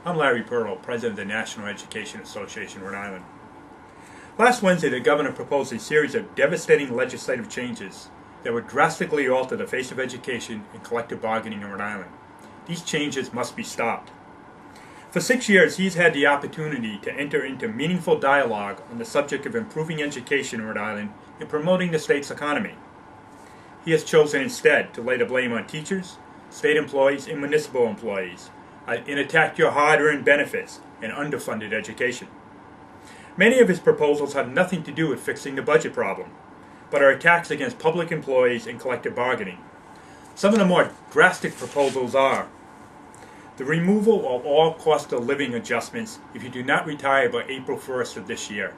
I'm Larry Purtill, President of the National Education Association, Rhode Island. Last Wednesday, the governor proposed a series of devastating legislative changes that would drastically alter the face of education and collective bargaining in Rhode Island. These changes must be stopped. For 6 years, he's had the opportunity to enter into meaningful dialogue on the subject of improving education in Rhode Island and promoting the state's economy. He has chosen instead to lay the blame on teachers, state employees, and municipal employees, and attack your hard-earned benefits and underfunded education. Many of his proposals have nothing to do with fixing the budget problem, but are attacks against public employees and collective bargaining. Some of the more drastic proposals are the removal of all cost of living adjustments if you do not retire by April 1st of this year.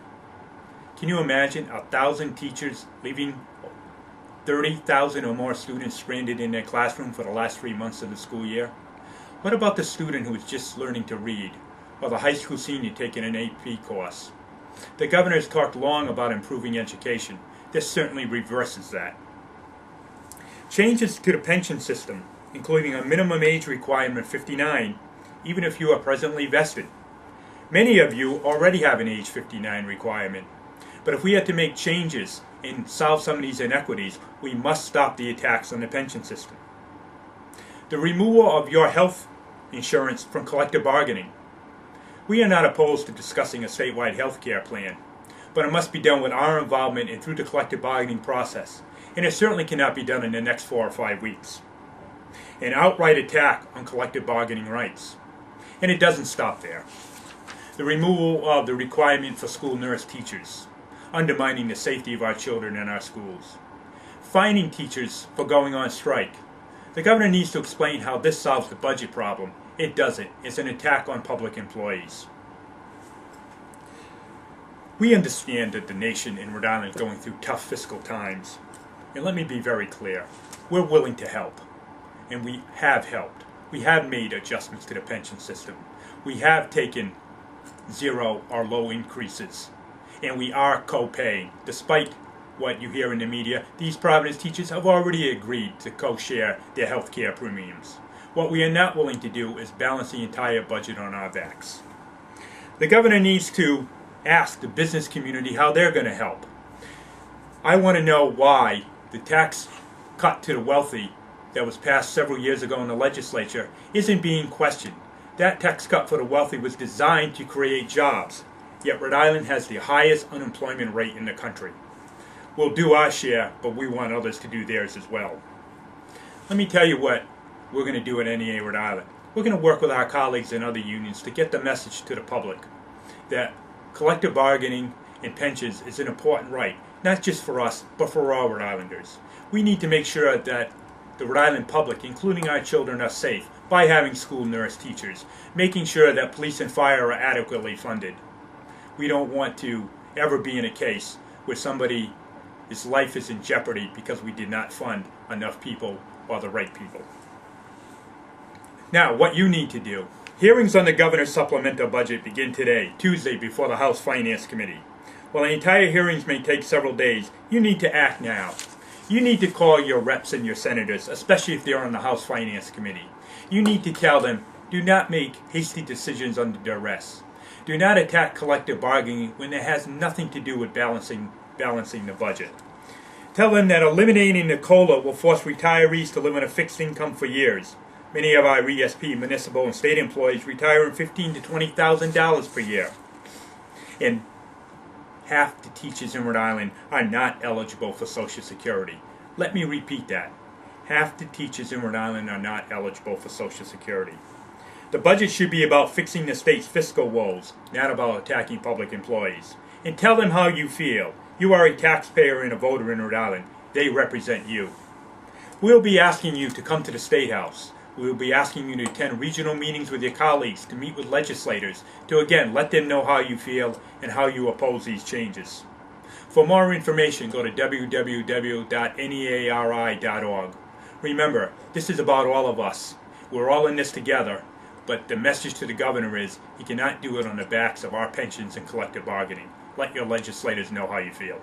Can you imagine 1,000 teachers leaving 30,000 or more students stranded in their classroom for the last 3 months of the school year? What about the student who is just learning to read, or the high school senior taking an AP course? The governor has talked long about improving education. This certainly reverses that. Changes to the pension system, including a minimum age requirement of 59, even if you are presently vested. Many of you already have an age 59 requirement. But if we had to make changes and solve some of these inequities, we must stop the attacks on the pension system. The removal of your health insurance from collective bargaining. We are not opposed to discussing a statewide health care plan, but it must be done with our involvement and through the collective bargaining process, and it certainly cannot be done in the next 4 or 5 weeks. An outright attack on collective bargaining rights. And it doesn't stop there. The removal of the requirement for school nurse teachers, undermining the safety of our children in our schools. Fining teachers for going on strike. The governor needs to explain how this solves the budget problem. It doesn't. It's an attack on public employees. We understand that the nation in Rhode Island is going through tough fiscal times. And let me be very clear. We're willing to help. And we have helped. We have made adjustments to the pension system. We have taken zero or low increases. And we are co-paying. Despite what you hear in the media, these Providence teachers have already agreed to co-share their health care premiums. What we are not willing to do is balance the entire budget on our backs. The governor needs to ask the business community how they're going to help. I want to know why the tax cut to the wealthy that was passed several years ago in the legislature isn't being questioned. That tax cut for the wealthy was designed to create jobs, yet Rhode Island has the highest unemployment rate in the country. We'll do our share, but we want others to do theirs as well. Let me tell you what we're going to do at NEA Rhode Island. We're going to work with our colleagues and other unions to get the message to the public that collective bargaining and pensions is an important right, not just for us, but for all Rhode Islanders. We need to make sure that the Rhode Island public, including our children, are safe by having school nurse teachers, making sure that police and fire are adequately funded. We don't want to ever be in a case where somebody's life is in jeopardy because we did not fund enough people or the right people. Now, what you need to do. Hearings on the governor's supplemental budget begin today, Tuesday, before the House Finance Committee. While the entire hearings may take several days, you need to act now. You need to call your reps and your senators, especially if they're on the House Finance Committee. You need to tell them, do not make hasty decisions under duress. Do not attack collective bargaining when it has nothing to do with balancing the budget. Tell them that eliminating the COLA will force retirees to live on a fixed income for years. Many of our ESP, municipal, and state employees retire on $15,000 to $20,000 per year. And half the teachers in Rhode Island are not eligible for Social Security. Let me repeat that. Half the teachers in Rhode Island are not eligible for Social Security. The budget should be about fixing the state's fiscal woes, not about attacking public employees. And tell them how you feel. You are a taxpayer and a voter in Rhode Island. They represent you. We'll be asking you to come to the State House. We'll be asking you to attend regional meetings with your colleagues, to meet with legislators, to again let them know how you feel and how you oppose these changes. For more information, go to www.neari.org. Remember, this is about all of us. We're all in this together, but the message to the governor is he cannot do it on the backs of our pensions and collective bargaining. Let your legislators know how you feel.